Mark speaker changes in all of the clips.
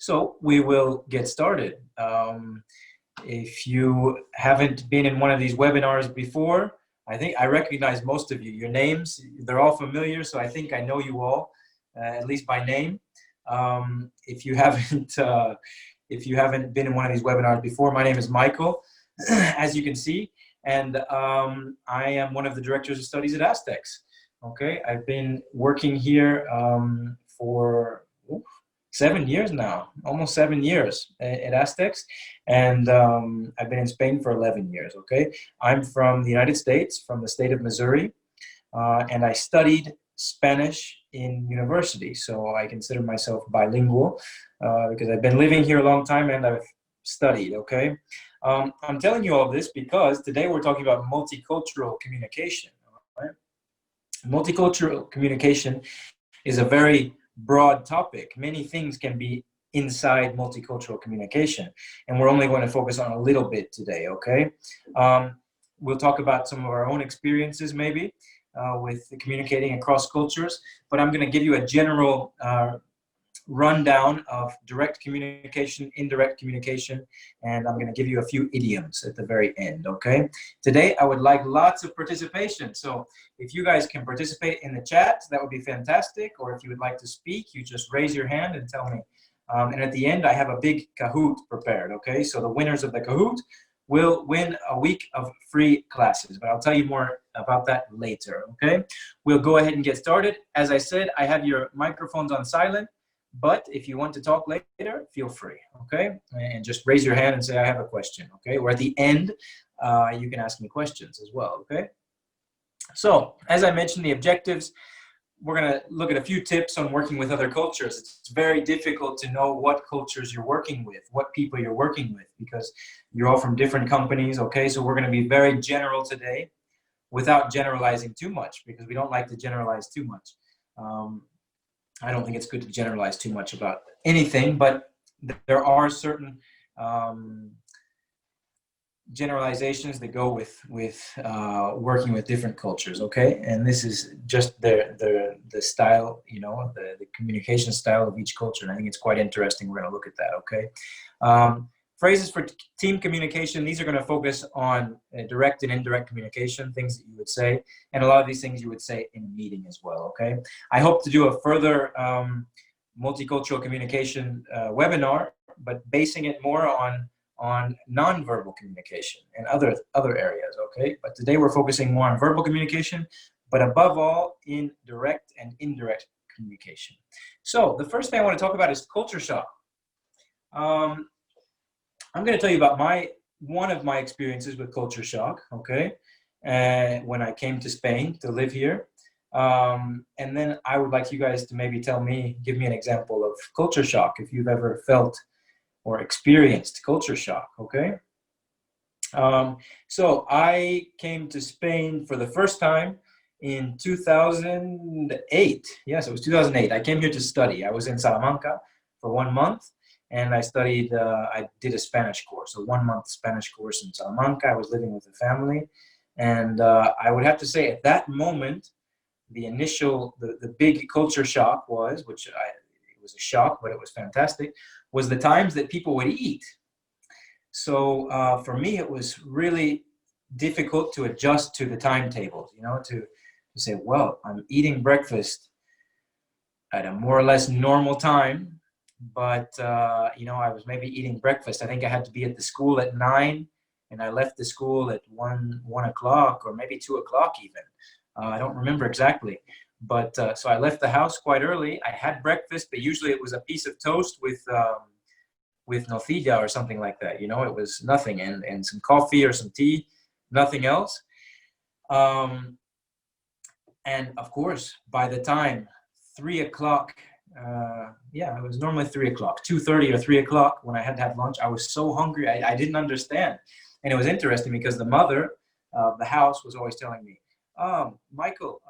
Speaker 1: So we will get started. If you haven't been in one of these webinars before, I think I recognize most of you. Your names, they're all familiar, so I think I know you all, at least by name. If you haven't been in one of these webinars before, my name is Michael, as you can see, and I am one of the directors of studies at Aztecs. Okay, I've been working here for 7 years now, almost 7 years at Aztecs, and I've been in Spain for 11 years. Okay, I'm from the United States, from the state of Missouri, and I studied Spanish in university, so I consider myself bilingual because I've been living here a long time and I've studied. Okay, I'm telling you all this because today we're talking about multicultural communication. Right? Multicultural communication is a very broad topic. Many things can be inside multicultural communication, and we're only going to focus on a little bit today. Okay, we'll talk about some of our own experiences maybe with communicating across cultures, but I'm going to give you a general rundown of direct communication, indirect communication, and I'm going to give you a few idioms at the very end. Okay, today I would like lots of participation, so if you guys can participate in the chat, that would be fantastic, or if you would like to speak, you just raise your hand and tell me. And at the end I have a big Kahoot prepared. Okay, so the winners of the Kahoot will win a week of free classes, but I'll tell you more about that later. Okay, we'll go ahead and get started. As I said, I have your microphones on silent, but if you want to talk later, feel free, okay? And just raise your hand and say, I have a question, okay? Or at the end, you can ask me questions as well, okay? So, as I mentioned, the objectives, we're gonna look at a few tips on working with other cultures. It's very difficult to know what cultures you're working with, what people you're working with, because you're all from different companies, okay? So we're gonna be very general today without generalizing too much, because we don't like to generalize too much. I don't think it's good to generalize too much about anything, but there are certain generalizations that go with working with different cultures, okay? And this is just the style, you know, the communication style of each culture, and I think it's quite interesting. We're going to look at that, okay? Phrases for team communication, these are going to focus on direct and indirect communication, things that you would say, and a lot of these things you would say in a meeting as well, okay? I hope to do a further multicultural communication webinar, but basing it more on nonverbal communication and other areas, okay? But today we're focusing more on verbal communication, but above all, in direct and indirect communication. So the first thing I want to talk about is culture shock. I'm going to tell you about one of my experiences with culture shock, okay? When I came to Spain to live here. And then I would like you guys to maybe give me an example of culture shock if you've ever felt or experienced culture shock, okay? So I came to Spain for the first time in 2008. Yes, it was 2008. I came here to study. I was in Salamanca for 1 month. And I studied, I did a Spanish course, a 1 month Spanish course in Salamanca. I was living with a family. And I would have to say at that moment, the big culture shock was, it was a shock, but it was fantastic, was the times that people would eat. So for me, it was really difficult to adjust to the timetables, you know, to say, well, I'm eating breakfast at a more or less normal time. But, you know, I was maybe eating breakfast. I think I had to be at the school at 9, and I left the school at 1 o'clock or maybe 2 o'clock even. I don't remember exactly. But so I left the house quite early. I had breakfast, but usually it was a piece of toast with nocilla or something like that. You know, it was nothing. And some coffee or some tea, nothing else. And of course, by the time 3 o'clock, yeah, it was normally 3 o'clock, 2:30 or 3 o'clock when I had to have lunch. I was so hungry, I didn't understand. And it was interesting because the mother of the house was always telling me, Michael,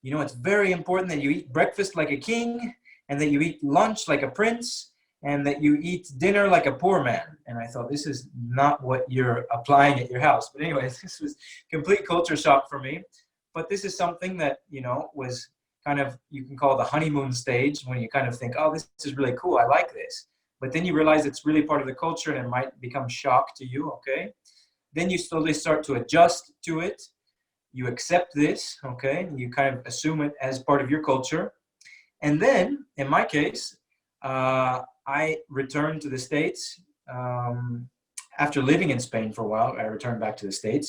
Speaker 1: you know, it's very important that you eat breakfast like a king, and that you eat lunch like a prince, and that you eat dinner like a poor man. And I thought, this is not what you're applying at your house. But anyways, this was complete culture shock for me. But this is something that, you know, was kind of, you can call the honeymoon stage, when you kind of think, oh, this is really cool, I like this. But then you realize it's really part of the culture and it might become shock to you, okay? Then you slowly start to adjust to it. You accept this, okay? You kind of assume it as part of your culture. And then, in my case, I returned to the States. After living in Spain for a while, I returned back to the States.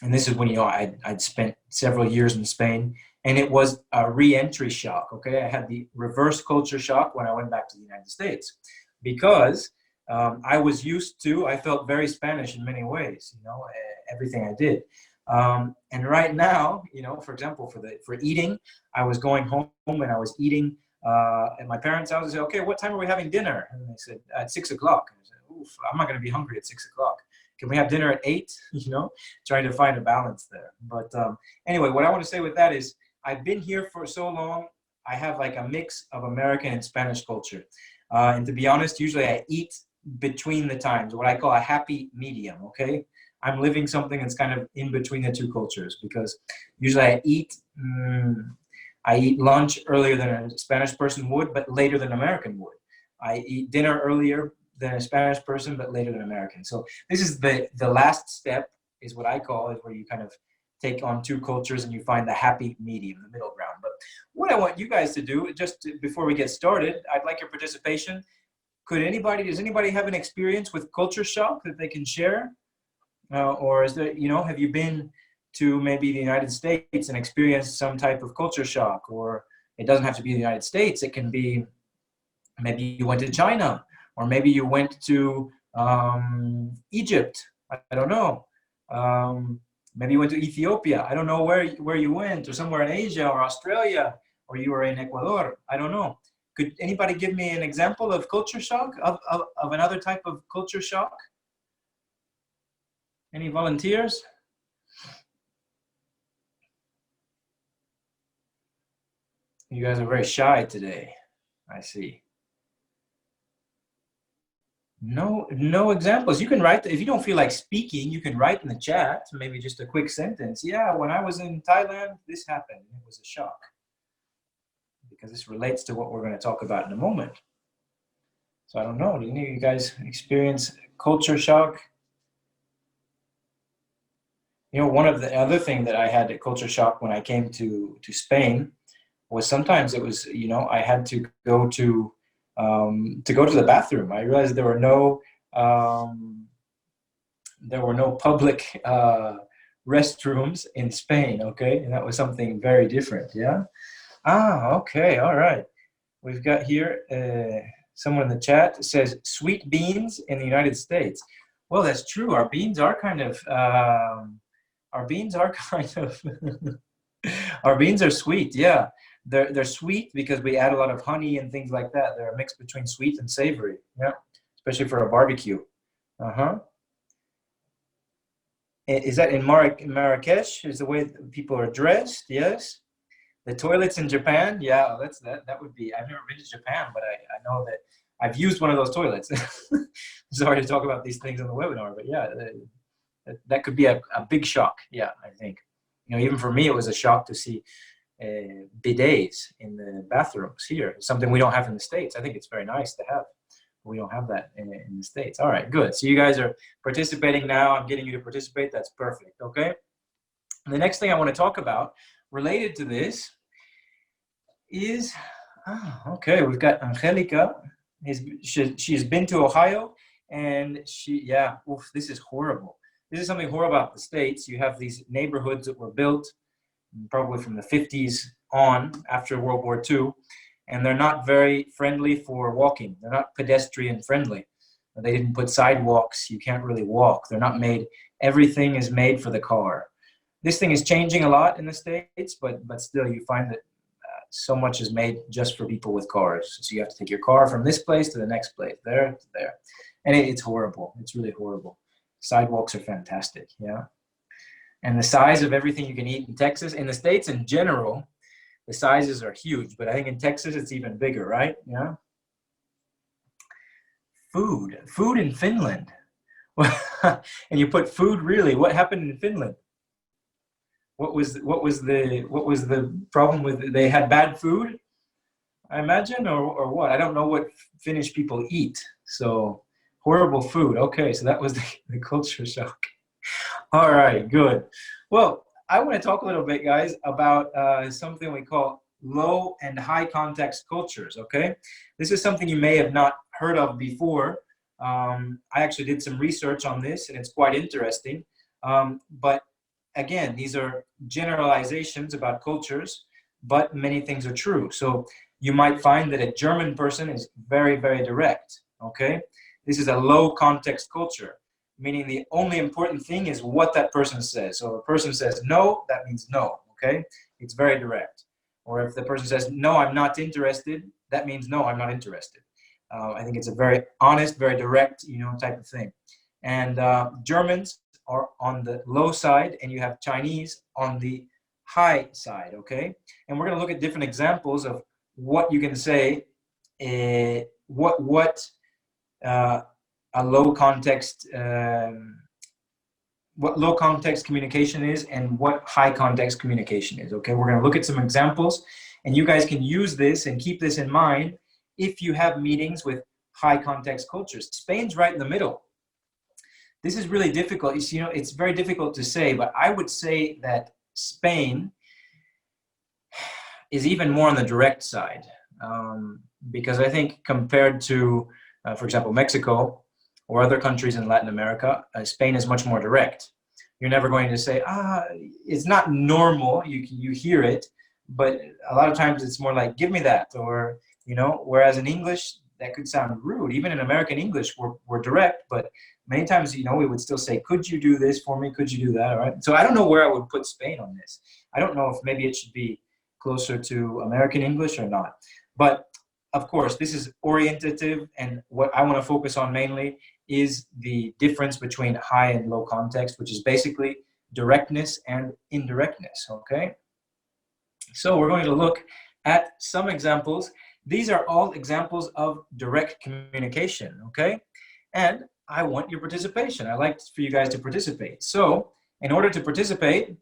Speaker 1: And this is when, you know, I'd spent several years in Spain, and it was a re-entry shock, okay? I had the reverse culture shock when I went back to the United States, because I was used to, I felt very Spanish in many ways, you know, everything I did. And right now, you know, for example, for eating, I was going home and I was eating at my parents' house. I said, okay, what time are we having dinner? And they said, at 6 o'clock. I said, oof, I'm not going to be hungry at 6 o'clock. Can we have dinner at 8? You know, trying to find a balance there. But anyway, what I want to say with that is, I've been here for so long, I have like a mix of American and Spanish culture. And to be honest, usually I eat between the times, what I call a happy medium, okay? I'm living something that's kind of in between the two cultures, because usually I eat lunch earlier than a Spanish person would, but later than an American would. I eat dinner earlier than a Spanish person, but later than American. So this is the last step, is what I call it, where you kind of take on two cultures and you find the happy medium, the middle ground. But what I want you guys to do, before we get started, I'd like your participation. Does anybody have an experience with culture shock that they can share? Or is there, you know, have you been to maybe the United States and experienced some type of culture shock? Or it doesn't have to be the United States. It can be, maybe you went to China, or maybe you went to Egypt. I don't know. Maybe you went to Ethiopia. I don't know where you went, or somewhere in Asia or Australia, or you were in Ecuador. I don't know. Could anybody give me an example of culture shock, of another type of culture shock? Any volunteers? You guys are very shy today, I see. No examples. You can write, if you don't feel like speaking, you can write in the chat, maybe just a quick sentence. Yeah, when I was in Thailand, this happened. It was a shock. Because this relates to what we're going to talk about in a moment. So I don't know, did any of you guys experience culture shock? You know, one of the other thing that I had at culture shock when I came to Spain was, sometimes it was, you know, I had to go to the bathroom. I realized there were no public restrooms in Spain, okay? And that was something very different, yeah? Ah, okay, all right. We've got here, someone in the chat says, sweet beans in the United States. Well, that's true. Our beans are kind of, our beans are sweet, yeah. They're sweet because we add a lot of honey and things like that. They're a mix between sweet and savory, yeah, especially for a barbecue. Is that in Marrakesh? Is the way people are dressed? Yes. The toilets in Japan, yeah, that would be. I've never been to Japan, but I know that I've used one of those toilets. Sorry to talk about these things on the webinar, but yeah, that could be a big shock. Yeah, I think, you know, even for me, it was a shock to see bidets in the bathrooms here. It's something we don't have in the States. I think it's very nice to have. We don't have that in the States. All right, good. So you guys are participating now. I'm getting you to participate. That's perfect. Okay. And the next thing I want to talk about related to this is, okay, we've got Angelica. She's been to Ohio, and this is horrible. This is something horrible about the States. You have these neighborhoods that were built probably from the 50s on, after World War II, and they're not very friendly for walking. They're not pedestrian friendly. They didn't put sidewalks. You can't really walk. They're not made, everything is made for the car. This thing is changing a lot in the States, but still you find that so much is made just for people with cars. So you have to take your car from this place to the next place, there to there. And it's horrible. It's really horrible. Sidewalks are fantastic, yeah. And the size of everything you can eat in Texas, in the States in general, the sizes are huge, but I think in Texas it's even bigger, right? Yeah. Food in Finland. And you put food, really, what happened in Finland? What was the problem with it? They had bad food, I imagine, or what? I don't know what Finnish people eat. So horrible food. Okay, so that was the culture shock. All right, good. Well, I want to talk a little bit, guys, about something we call low and high context cultures, okay? This is something you may have not heard of before. I actually did some research on this, and it's quite interesting. But again, these are generalizations about cultures, but many things are true. So you might find that a German person is very, very direct, okay? This is a low context culture, meaning the only important thing is what that person says. So if a person says no, that means no, okay? It's very direct. Or if the person says, no, I'm not interested, that means no, I'm not interested. I think it's a very honest, very direct, type of thing. And Germans are on the low side, and you have Chinese on the high side, okay? And we're going to look at different examples of what you can say, a low context, what low context communication is and what high context communication is, okay? We're going to look at some examples, and you guys can use this and keep this in mind if you have meetings with high context cultures. Spain's right in the middle. This is really difficult. It's very difficult to say, but I would say that Spain is even more on the direct side, because I think compared to, for example, Mexico or other countries in Latin America, Spain is much more direct. You're never going to say, it's not normal. You hear it, but a lot of times it's more like, give me that, or, whereas in English, that could sound rude. Even in American English, we're direct, but many times, we would still say, could you do this for me? Could you do that? All right. So I don't know where I would put Spain on this. I don't know if maybe it should be closer to American English or not. But of course, this is orientative, and what I want to focus on mainly is the difference between high and low context, which is basically directness and indirectness, okay? So we're going to look at some examples. These are all examples of direct communication, okay? And I want your participation. I like for you guys to participate. So in order to participate,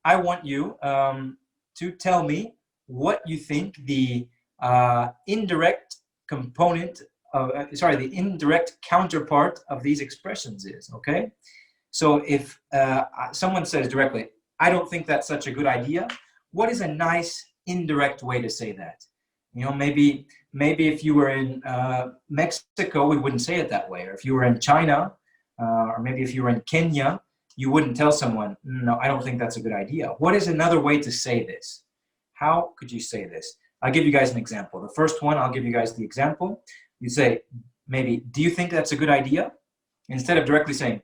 Speaker 1: I want you to tell me what you think the indirect component of, the indirect counterpart of these expressions is, okay? So if someone says directly, I don't think that's such a good idea, what is a nice indirect way to say that? Maybe if you were in Mexico, we wouldn't say it that way. Or if you were in China, or maybe if you were in Kenya, you wouldn't tell someone, no, I don't think that's a good idea. What is another way to say this? How could you say this? I'll give you guys an example. The first one, I'll give you guys the example. You say, maybe, do you think that's a good idea? Instead of directly saying,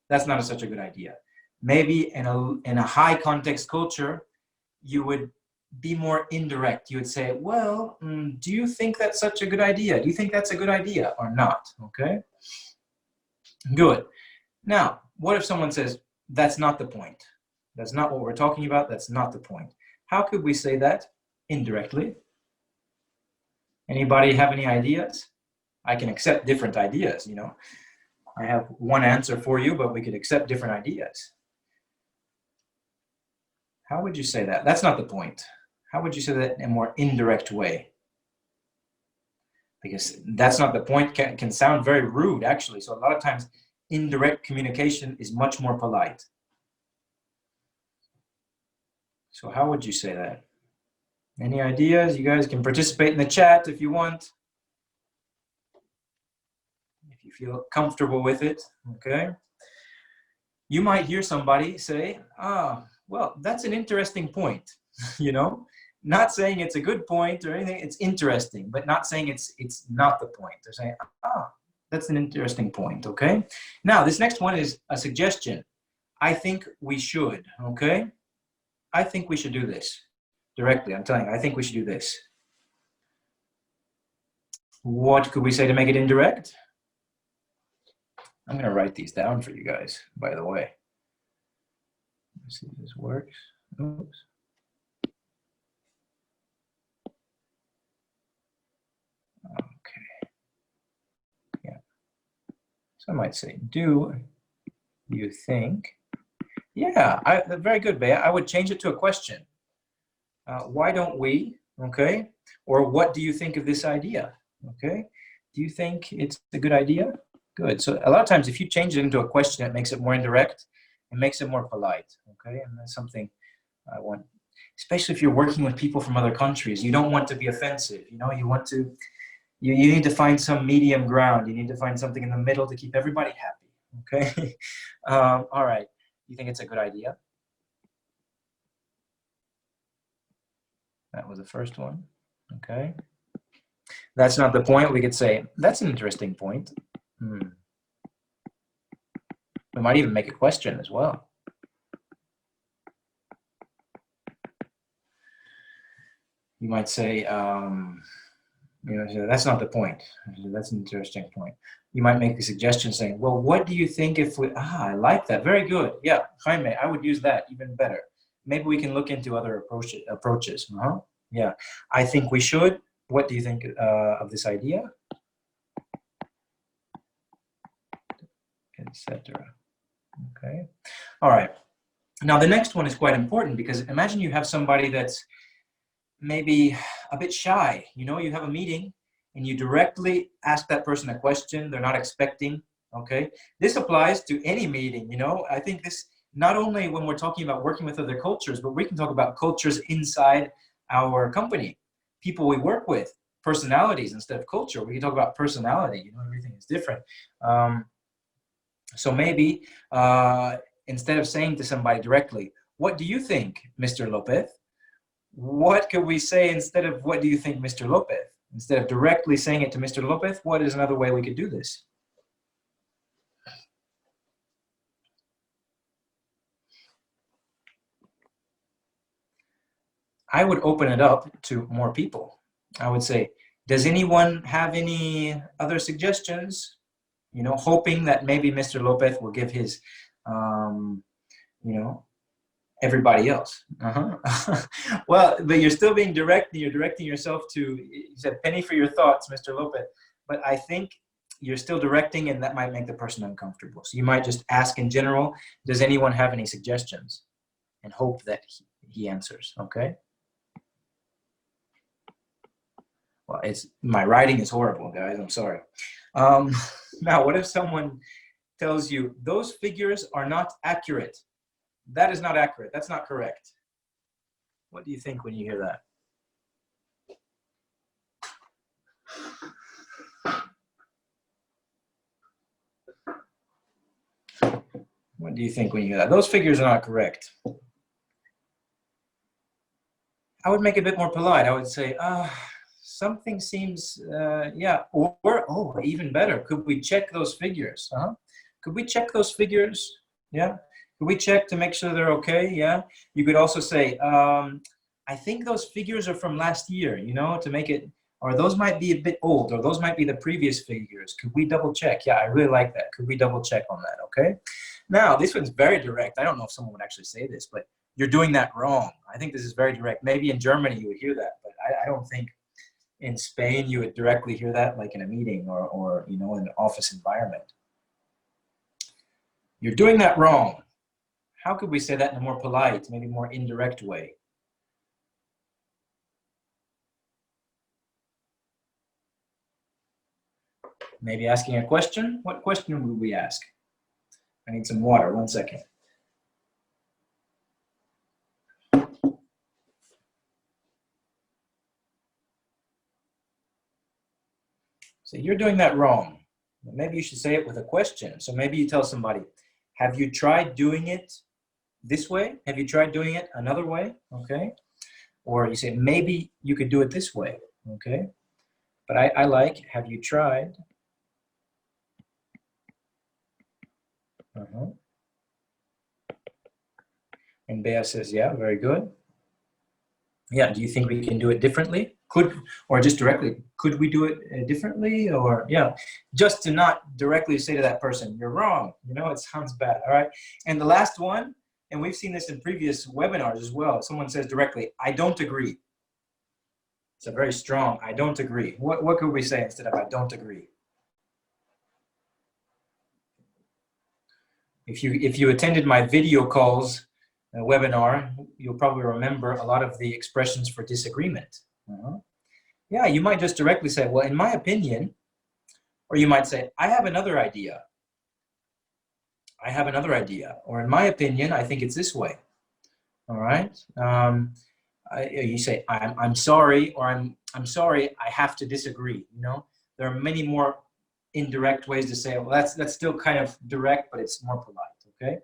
Speaker 1: that's not such a good idea. Maybe in a high context culture, you would be more indirect. You would say, well, do you think that's such a good idea? Do you think that's a good idea or not? Okay, good. Now, what if someone says, that's not the point? That's not what we're talking about. That's not the point. How could we say that indirectly? Anybody have any ideas? I can accept different ideas, I have one answer for you, but we could accept different ideas. How would you say that? That's not the point. How would you say that in a more indirect way? Because that's not the point can sound very rude, actually. So a lot of times, indirect communication is much more polite. So how would you say that? Any ideas? You guys can participate in the chat if you want. If you feel comfortable with it, okay? You might hear somebody say, well, that's an interesting point, Not saying it's a good point or anything, it's interesting, but not saying it's not the point. They're saying, that's an interesting point, okay? Now, this next one is a suggestion. I think we should, okay? I think we should do this. Directly, I'm telling you, I think we should do this. What could we say to make it indirect? I'm going to write these down for you guys, by the way. Let's see if this works. Oops. Okay. Yeah. So I might say, do you think Yeah, very good, Bea. I would change it to a question. Why don't we? Okay. Or what do you think of this idea? Okay. Do you think it's a good idea? Good. So a lot of times if you change it into a question, it makes it more indirect. It makes it more polite. Okay. And that's something I want, especially if you're working with people from other countries. You don't want to be offensive. You know, you want to, you need to find some medium ground. You need to find something in the middle to keep everybody happy. Okay. All right. You think it's a good idea? That was the first one. Okay. That's not the point. We could say, that's an interesting point. We might even make a question as well. You might say, you know, that's not the point. That's an interesting point. You might make a suggestion saying, well, what do you think if we, I like that. Very good. Yeah, Jaime, I would use that even better. Maybe we can look into other approaches. Yeah, I think we should. What do you think of this idea? Etc. Okay. All right. Now the next one is quite important because imagine you have somebody that's maybe a bit shy. You know, you have a meeting and you directly ask that person a question they're not expecting. Okay. This applies to any meeting. You know, I think this not only when we're talking about working with other cultures, but we can talk about cultures inside our company, people we work with, personalities instead of culture. We can talk about personality. You know, everything is different. So maybe instead of saying to somebody directly, what do you think, Mr. Lopez? What could we say instead of what do you think, Mr. Lopez? Instead of directly saying it to Mr. Lopez, what is another way we could do this? I would open it up to more people. I would say, does anyone have any other suggestions? You know, hoping that maybe Mr. Lopez will give his, you know, everybody else. Well, but you're still being direct. You're directing yourself to, you said, penny for your thoughts, Mr. Lopez. But I think you're still directing, and that might make the person uncomfortable. So you might just ask in general, does anyone have any suggestions? And hope that he answers, okay? Well, my writing is horrible, guys. I'm sorry. Now, what if someone tells you, those figures are not accurate? That is not accurate. That's not correct. What do you think when you hear that? What do you think when you hear that? Those figures are not correct. I would make it a bit more polite. I would say, something seems, yeah, or, oh, even better, could we check those figures? Could we check those figures? Yeah. Could we check to make sure they're okay? Yeah. You could also say, I think those figures are from last year, you know, to make it, or those might be a bit old, or those might be the previous figures. Could we double check? Yeah, I really like that. Could we double check on that? Okay. Now, this one's very direct. I don't know if someone would actually say this, but you're doing that wrong. I think this is very direct. Maybe in Germany you would hear that, but I don't think in Spain you would directly hear that like in a meeting or you know, in an office environment. You're doing that wrong. How could we say that in a more polite, maybe more indirect way? Maybe asking a question? What question would we ask? I need some water, 1 second. So you're doing that wrong. Maybe you should say it with a question. So maybe you tell somebody, have you tried doing it this way? Have you tried doing it another way? Okay. Or you say, maybe you could do it this way. Okay. But I like, have you tried? And Bea says, yeah, very good. Yeah, do you think we can do it differently? Could, or just directly, could we do it differently? Or yeah, just to not directly say to that person, you're wrong. You know, it sounds bad, all right? And the last one, and we've seen this in previous webinars as well, someone says directly, I don't agree. It's a very strong, I don't agree. What could we say instead of I don't agree? If you attended my video calls webinar, you'll probably remember a lot of the expressions for disagreement. Yeah, you might just directly say, well, in my opinion, or you might say, I have another idea. I have another idea. Or in my opinion, I think it's this way. All right. You say, I'm sorry, or I'm sorry, I have to disagree. You know, there are many more indirect ways to say, well, that's still kind of direct, but it's more polite. Okay.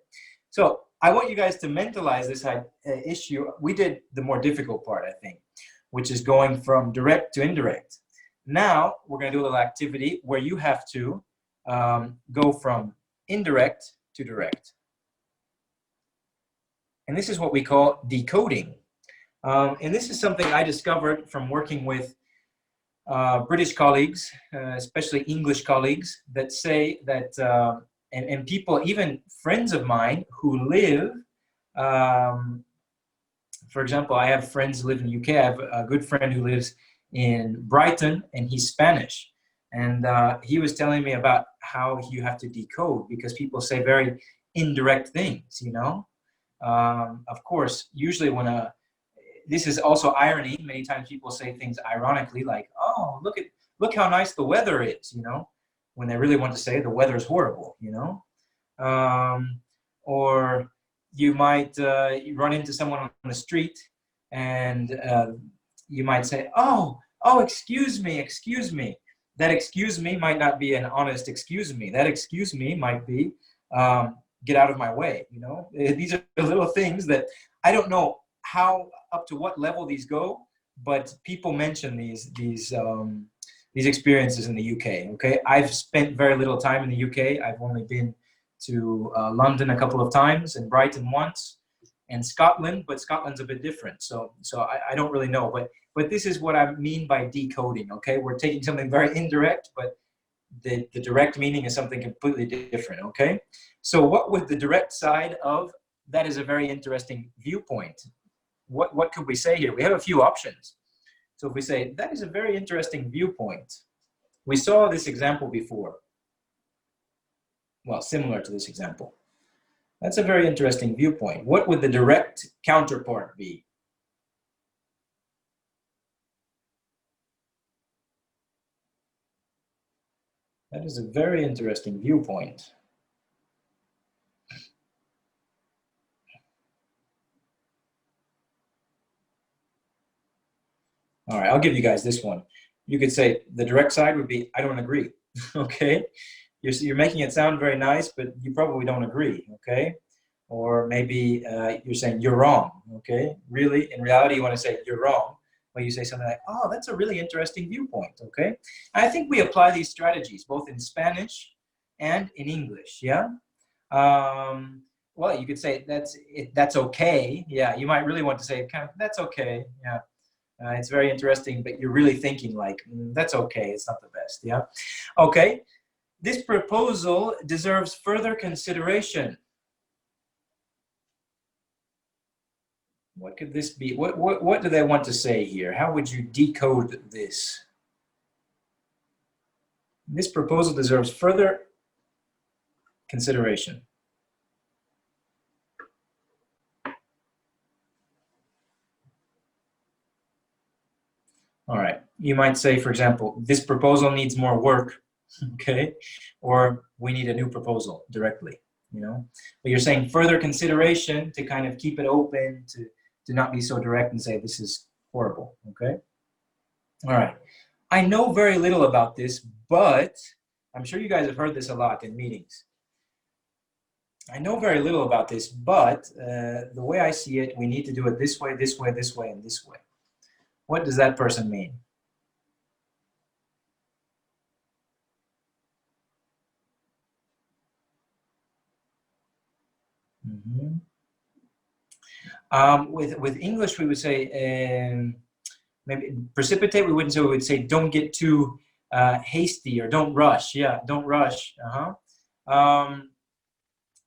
Speaker 1: So I want you guys to mentalize this issue. We did the more difficult part, I think, which is going from direct to indirect. Now we're going to do a little activity where you have to go from indirect to direct. And this is what we call decoding. And this is something I discovered from working with British colleagues, especially English colleagues, that say that, and people, even friends of mine who live, for example, I have friends who live in the UK. I have a good friend who lives in Brighton, and he's Spanish. And he was telling me about how you have to decode because people say very indirect things, you know. Of course, usually when this is also irony. Many times people say things ironically, like, "Oh, look how nice the weather is," you know, when they really want to say the weather's horrible, you know. Or you might you run into someone on the street, and you might say, "Oh, excuse me, excuse me." That excuse me might not be an honest excuse me. That excuse me might be get out of my way. You know, these are little things that I don't know how up to what level these go, but people mention these experiences in the UK. Okay, I've spent very little time in the UK. I've only been to London a couple of times and Brighton once, and Scotland, but Scotland's a bit different. So I don't really know, but this is what I mean by decoding. Okay, we're taking something very indirect, but the direct meaning is something completely different. Okay, so what would the direct side of that is a very interesting viewpoint. What could we say here? We have a few options. So if we say that is a very interesting viewpoint, we saw this example before. Well, similar to this example. That's a very interesting viewpoint. What would the direct counterpart be? That is a very interesting viewpoint. All right, I'll give you guys this one. You could say the direct side would be, I don't agree, okay? You're making it sound very nice, but you probably don't agree, okay? Or maybe you're saying you're wrong, okay? Really, in reality, you want to say you're wrong, but you say something like, oh, that's a really interesting viewpoint, okay? And I think we apply these strategies both in Spanish and in English, yeah? Well, you could say that's okay. Yeah, you might really want to say kind of, that's okay, yeah. It's very interesting, but you're really thinking like, that's okay, it's not the best, yeah? Okay, this proposal deserves further consideration. What could this be? What do they want to say here? How would you decode this? This proposal deserves further consideration. All right, you might say, for example, this proposal needs more work, okay? Or we need a new proposal directly, you know? But you're saying further consideration to kind of keep it open, to not be so direct and say this is horrible, okay? All right, I know very little about this, but I'm sure you guys have heard this a lot in meetings. I know very little about this, but the way I see it, we need to do it this way, this way, this way, and this way. What does that person mean? Mm-hmm. With English, we would say, maybe precipitate, we wouldn't say, we would say don't get too hasty or don't rush. Yeah, don't rush.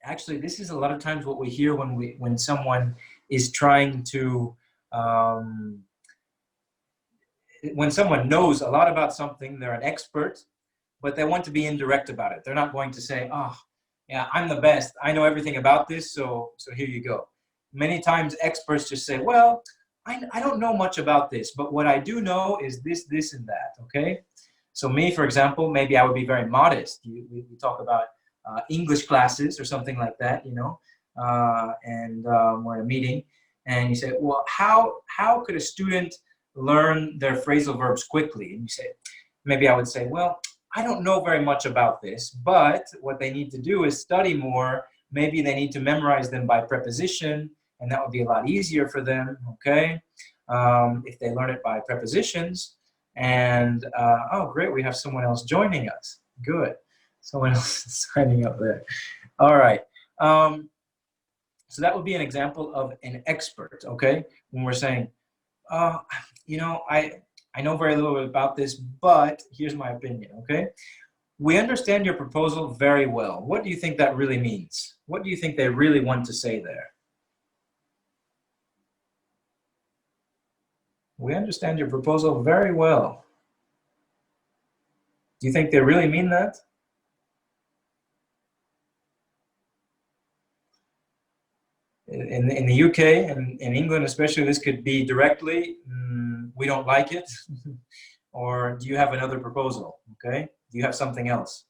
Speaker 1: Actually, this is a lot of times what we hear when someone is trying to, when someone knows a lot about something, they're an expert, but they want to be indirect about it. They're not going to say, oh, yeah, I'm the best. I know everything about this, so here you go. Many times experts just say, well, I don't know much about this, but what I do know is this, this, and that, okay? So me, for example, maybe I would be very modest. We talk about English classes or something like that, you know, and we're in a meeting, and you say, well, how could a student learn their phrasal verbs quickly? And you say, maybe I would say, well, I don't know very much about this, but what they need to do is study more. Maybe they need to memorize them by preposition, and that would be a lot easier for them, okay? If they learn it by prepositions. And, oh, great, we have someone else joining us. Good. Someone else is signing up there. All right. So that would be an example of an expert, okay? When we're saying, you know, I know very little about this, but here's my opinion, okay? We understand your proposal very well. What do you think that really means? What do you think they really want to say there? We understand your proposal very well. Do you think they really mean that? In the UK and in England especially, this could be directly, we don't like it. Or do you have another proposal, okay? Do you have something else?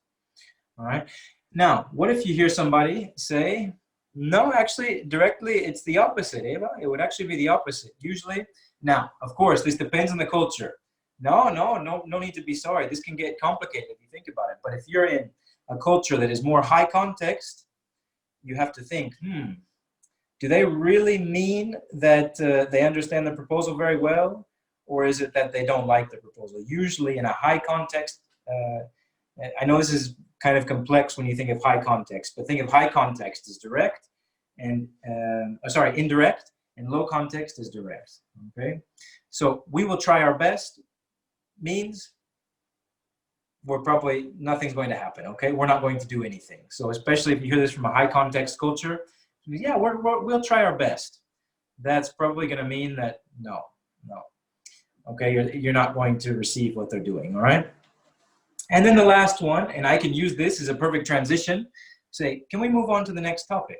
Speaker 1: All right. Now, what if you hear somebody say, no, actually, directly, it's the opposite, Eva. It would actually be the opposite, usually. Now, of course, this depends on the culture. No need to be sorry. This can get complicated if you think about it. But if you're in a culture that is more high context, you have to think, do they really mean that they understand the proposal very well? Or is it that they don't like the proposal? Usually in a high context, I know this is kind of complex when you think of high context, but think of high context as direct and, indirect, and low context is direct, okay? So we will try our best means nothing's going to happen, okay? We're not going to do anything. So especially if you hear this from a high context culture, yeah, we'll try our best. That's probably gonna mean that no. Okay, you're not going to receive what they're doing, all right? And then the last one, and I can use this as a perfect transition, say, can we move on to the next topic?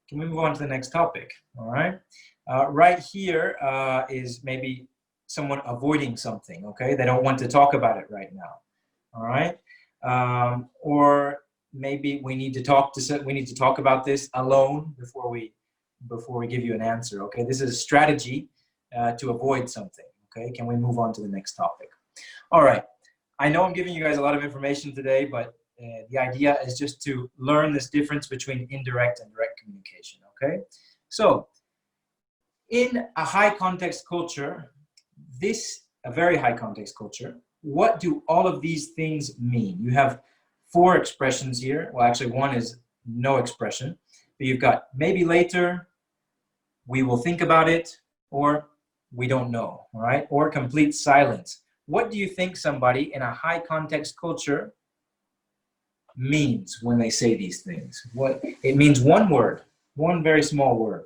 Speaker 1: Can we move on to the next topic, all right? Right here is maybe someone avoiding something, okay? They don't want to talk about it right now, all right? Or maybe we need to talk about this alone before we give you an answer, okay? This is a strategy to avoid something, okay? Can we move on to the next topic? All right, I know I'm giving you guys a lot of information today, but the idea is just to learn this difference between indirect and direct communication, okay? So, in a high context culture, a very high context culture, what do all of these things mean? You have 4 expressions here. Well, actually one is no expression, but you've got maybe later, we will think about it, or we don't know, all right? Or complete silence. What do you think somebody in a high context culture means when they say these things? What it means, one word, one very small word.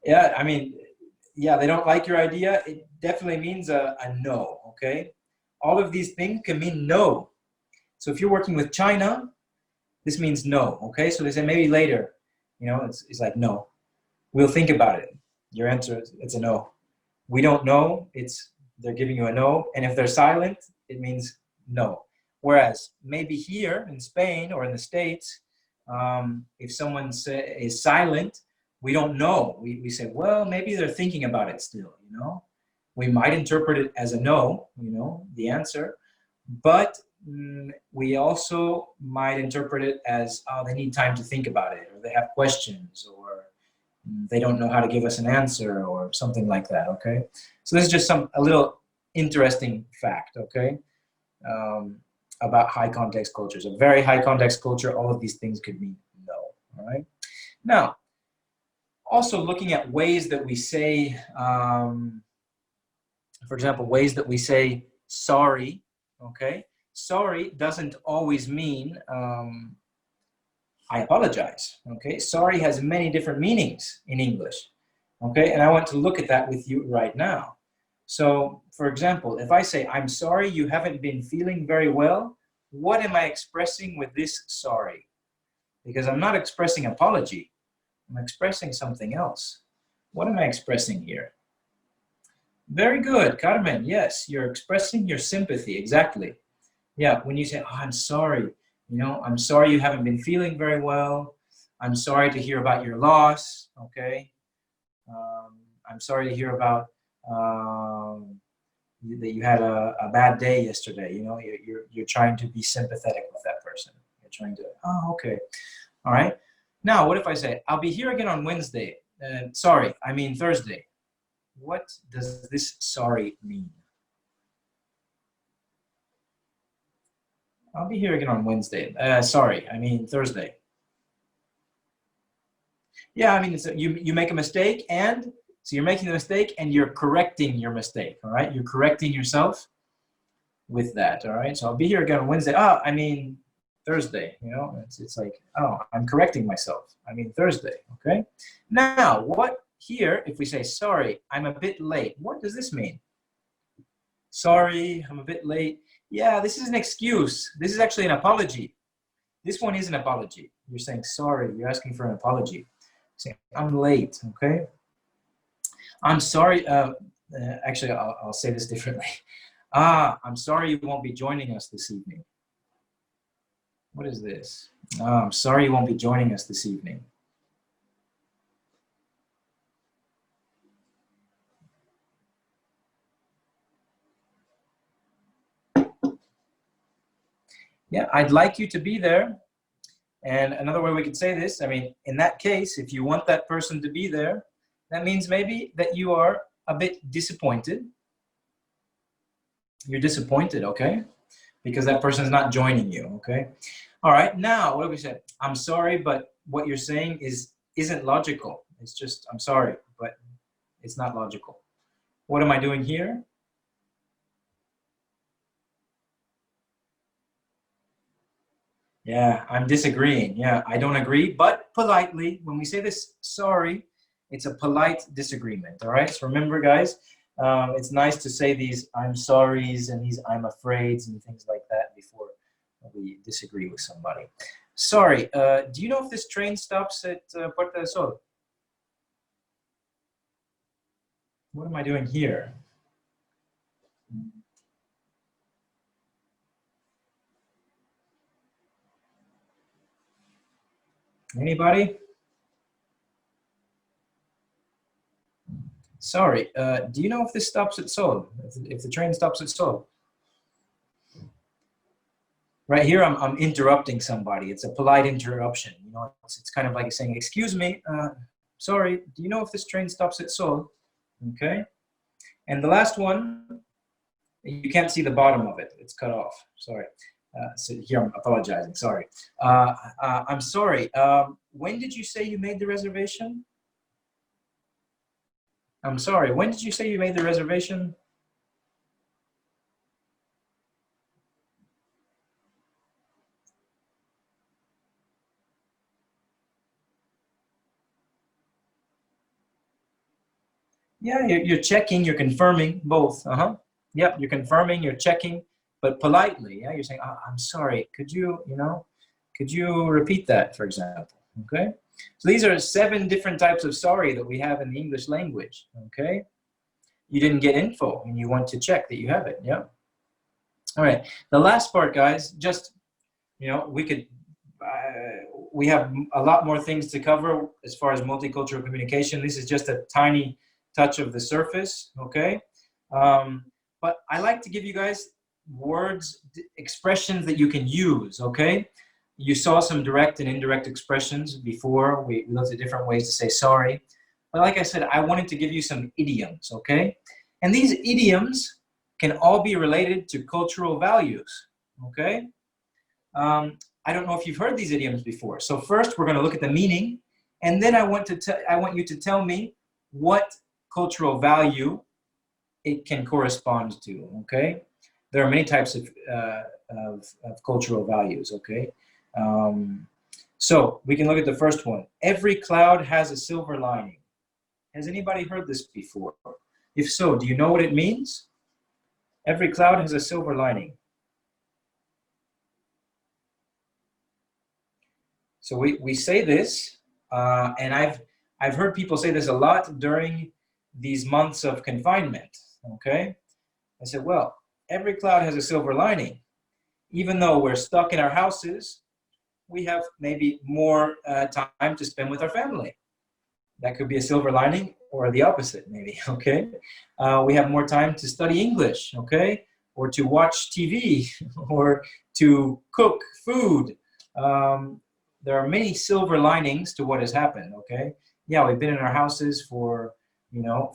Speaker 1: Yeah, I mean, yeah, they don't like your idea. It definitely means a no, okay? All of these things can mean no. So if you're working with China, this means no, okay? So they say maybe later, you know, it's like no. We'll think about it. Your answer is it's a no. We don't know, they're giving you a no. And if they're silent, it means no. Whereas maybe here in Spain or in the States, if someone is silent, we don't know. We say, well, maybe they're thinking about it still, you know? We might interpret it as a no, you know, the answer. But we also might interpret it as, oh, they need time to think about it, or they have questions, or they don't know how to give us an answer, or something like that, okay? So this is just a little interesting fact, okay, about high context cultures. A very high context culture, all of these things could mean no, all right? Now, also looking at ways that we say, for example, ways that we say sorry, okay? Sorry doesn't always mean I apologize, okay? Sorry has many different meanings in English, okay? And I want to look at that with you right now. So, for example, if I say, I'm sorry you haven't been feeling very well, what am I expressing with this sorry? Because I'm not expressing apology. I'm expressing something else. What am I expressing here? Very good, Carmen. Yes, you're expressing your sympathy. Exactly. Yeah, when you say, oh, I'm sorry, you know, I'm sorry you haven't been feeling very well. I'm sorry to hear about your loss, okay? I'm sorry to hear about that you had a bad day yesterday. You know, you're trying to be sympathetic with that person. You're trying to, oh, okay. All right. Now, what if I say, I'll be here again on Wednesday. Sorry, I mean Thursday. What does this sorry mean? I'll be here again on Wednesday. Sorry, I mean Thursday. Yeah, I mean, it's you make a mistake, and so you're making the mistake and you're correcting your mistake, all right? You're correcting yourself with that, all right? So I'll be here again on Wednesday. Oh, I mean Thursday, you know? It's like, oh, I'm correcting myself. I mean Thursday, okay? Now, what here, if we say, sorry, I'm a bit late, what does this mean? Sorry, I'm a bit late. Yeah, this is an excuse. This is actually an apology. This one is an apology. You're saying sorry, you're asking for an apology. Saying, I'm late, okay? I'm sorry, actually, I'll say this differently. I'm sorry you won't be joining us this evening. What is this? I'm sorry you won't be joining us this evening. Yeah, I'd like you to be there. And another way we could say this, I mean, in that case, if you want that person to be there, that means maybe that you are a bit disappointed. You're disappointed, okay? Because that person is not joining you, okay? All right, now, what do we say? I'm sorry, but what you're saying isn't logical. It's just, I'm sorry, but it's not logical. What am I doing here? Yeah, I'm disagreeing. Yeah, I don't agree, but politely, when we say this, sorry, it's a polite disagreement, all right? So remember, guys, it's nice to say these I'm sorries and these I'm afraids and things like that before we disagree with somebody. Sorry, do you know if this train stops at Puerta del Sol? What am I doing here? Anybody? Sorry, do you know if this stops at Sol? If the train stops at Sol? Right here, I'm interrupting somebody. It's a polite interruption. You know, it's kind of like saying, excuse me, sorry, do you know if this train stops at Sol? Okay. And the last one, you can't see the bottom of it. It's cut off. Sorry. So here, I'm apologizing. Sorry. I'm sorry. When did you say you made the reservation? I'm sorry. When did you say you made the reservation? Yeah, you're checking, you're confirming both. Yep, you're confirming, you're checking, but politely. Yeah, you're saying, I'm sorry. Could you, could you repeat that, for example? Okay. So these are 7 different types of sorry that we have in the English language. Okay. You didn't get info and you want to check that you have it. Yeah. All right. The last part, guys, just, we could, we have a lot more things to cover as far as multicultural communication. This is just a tiny touch of the surface, okay? But I like to give you guys words, expressions that you can use, okay? You saw some direct and indirect expressions before. We looked at different ways to say sorry. But like I said, I wanted to give you some idioms, okay? And these idioms can all be related to cultural values, okay? I don't know if you've heard these idioms before. So first, we're going to look at the meaning, and then I want you to tell me what cultural value it can correspond to. Okay, there are many types of cultural values. Okay, so we can look at the first one. Every cloud has a silver lining. Has anybody heard this before? If so, do you know what it means? Every cloud has a silver lining. So we say this, and I've heard people say this a lot during these months of confinement, okay? I said, well, every cloud has a silver lining. Even though we're stuck in our houses, we have maybe more time to spend with our family. That could be a silver lining, or the opposite maybe, okay? We have more time to study English, okay? Or to watch TV, or to cook food. There are many silver linings to what has happened, okay? Yeah, we've been in our houses for,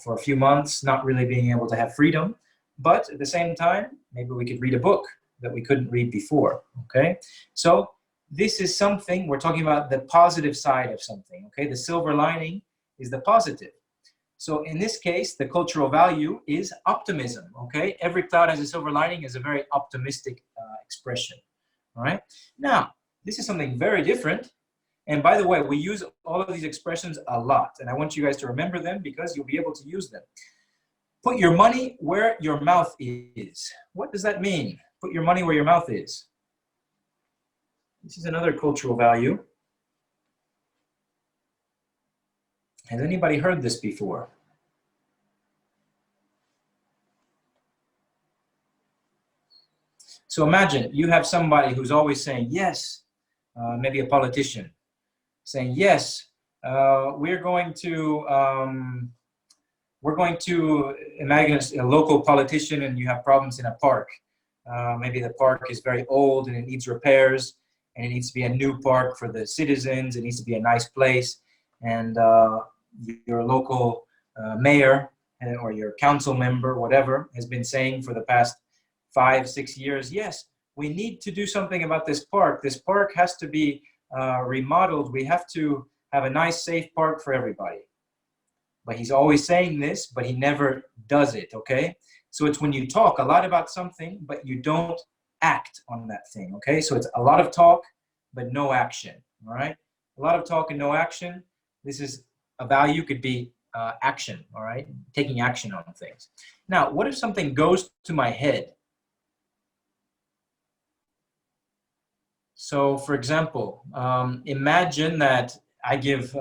Speaker 1: for a few months, not really being able to have freedom. But at the same time, maybe we could read a book that we couldn't read before, okay? So this is something, we're talking about the positive side of something, okay? The silver lining is the positive. So in this case, the cultural value is optimism, okay? Every cloud has a silver lining is a very optimistic expression, all right? Now, this is something very different. And by the way, we use all of these expressions a lot, and I want you guys to remember them because you'll be able to use them. Put your money where your mouth is. What does that mean? Put your money where your mouth is. This is another cultural value. Has anybody heard this before? So imagine you have somebody who's always saying yes, maybe a politician, saying yes, we're going to imagine a local politician and you have problems in a park. Maybe the park is very old and it needs repairs, and it needs to be a new park for the citizens. It needs to be a nice place. And your local mayor or your council member, whatever, has been saying for the past 5-6 years, yes, we need to do something about this park. This park has to be remodeled. We have to have a nice, safe park for everybody. But he's always saying this, but he never does it, okay? So it's when you talk a lot about something, but you don't act on that thing, okay? So it's a lot of talk, but no action, all right? A lot of talk and no action. This is a value, could be action, all right? Taking action on things. Now, what if something goes to my head? So, for example, imagine that I give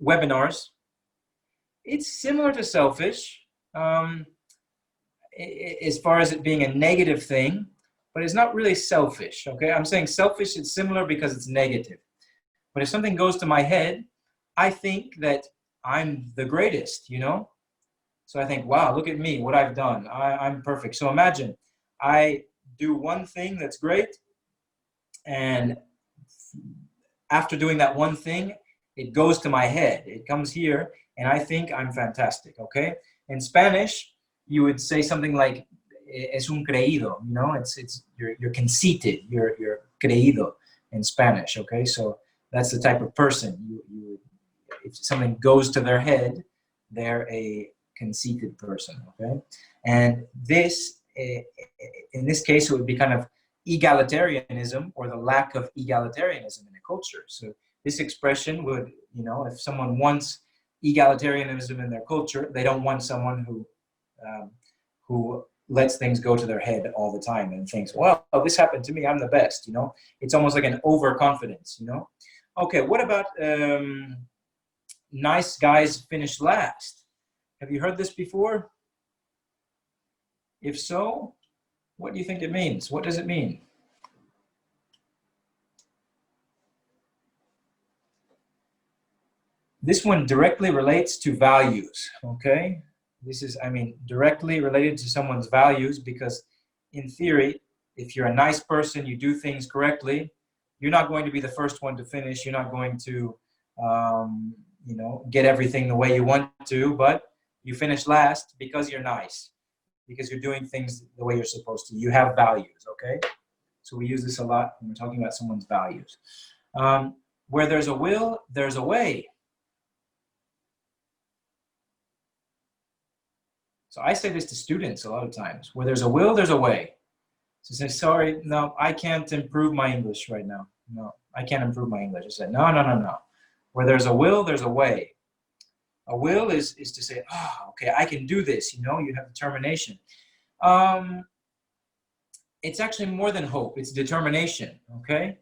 Speaker 1: webinars. It's similar to selfish as far as it being a negative thing, but it's not really selfish, okay? I'm saying selfish, it's similar because it's negative. But if something goes to my head, I think that I'm the greatest, So I think, wow, look at me, what I've done. I'm perfect. So imagine I do one thing that's great, and after doing that one thing, it goes to my head. It comes here, and I think I'm fantastic, okay? In Spanish, you would say something like, es un creído, you're conceited, you're creído in Spanish, okay? So that's the type of person. If something goes to their head, they're a conceited person, okay? And this, in this case, it would be kind of egalitarianism, or the lack of egalitarianism in a culture. So this expression would, if someone wants egalitarianism in their culture, they don't want someone who lets things go to their head all the time and thinks, well, this happened to me, I'm the best, It's almost like an overconfidence, Okay, what about nice guys finish last? Have you heard this before? If so, what do you think it means? What does it mean? This one directly relates to values, okay? This is, directly related to someone's values, because in theory, if you're a nice person, you do things correctly, you're not going to be the first one to finish. You're not going to, get everything the way you want to, but you finish last because you're nice, because you're doing things the way you're supposed to. You have values, okay? So we use this a lot when we're talking about someone's values. Where there's a will, there's a way. So I say this to students a lot of times. Where there's a will, there's a way. So say, sorry, no, I can't improve my English right now. No, I can't improve my English. I said, no. Where there's a will, there's a way. A will is to say, oh, okay, I can do this, you know, you have determination. It's actually more than hope, it's determination, okay?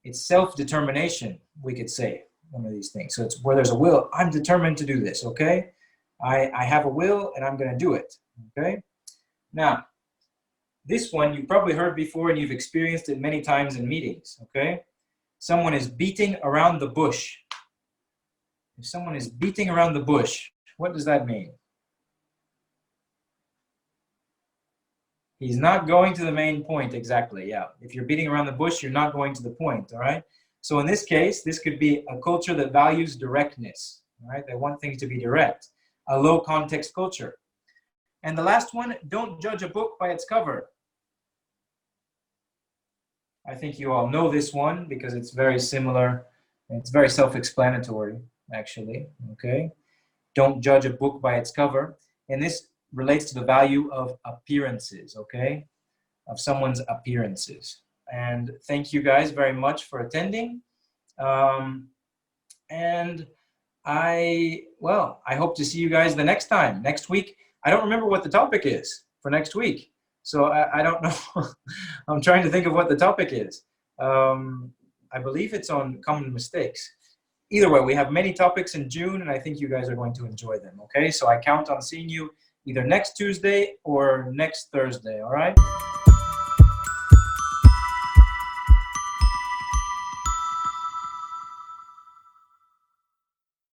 Speaker 1: It's self-determination, we could say, one of these things. So it's where there's a will, I'm determined to do this, okay? I have a will and I'm gonna do it, okay? Now, this one you've probably heard before and you've experienced it many times in meetings, okay? Someone is beating around the bush. If someone is beating around the bush, what does that mean? He's not going to the main point, exactly, yeah. If you're beating around the bush, you're not going to the point, all right? So in this case, this could be a culture that values directness, all right? They want things to be direct, a low context culture. And the last one, don't judge a book by its cover. I think you all know this one because it's very similar. It's very self-explanatory, actually, okay? Don't judge a book by its cover. And this relates to the value of appearances, okay? Of someone's appearances. And thank you guys very much for attending. And I hope to see you guys the next time. Next week, I don't remember what the topic is for next week. So I don't know. I'm trying to think of what the topic is. I believe it's on common mistakes. Either way, we have many topics in June, and I think you guys are going to enjoy them, okay? So I count on seeing you either next Tuesday or next Thursday, all right?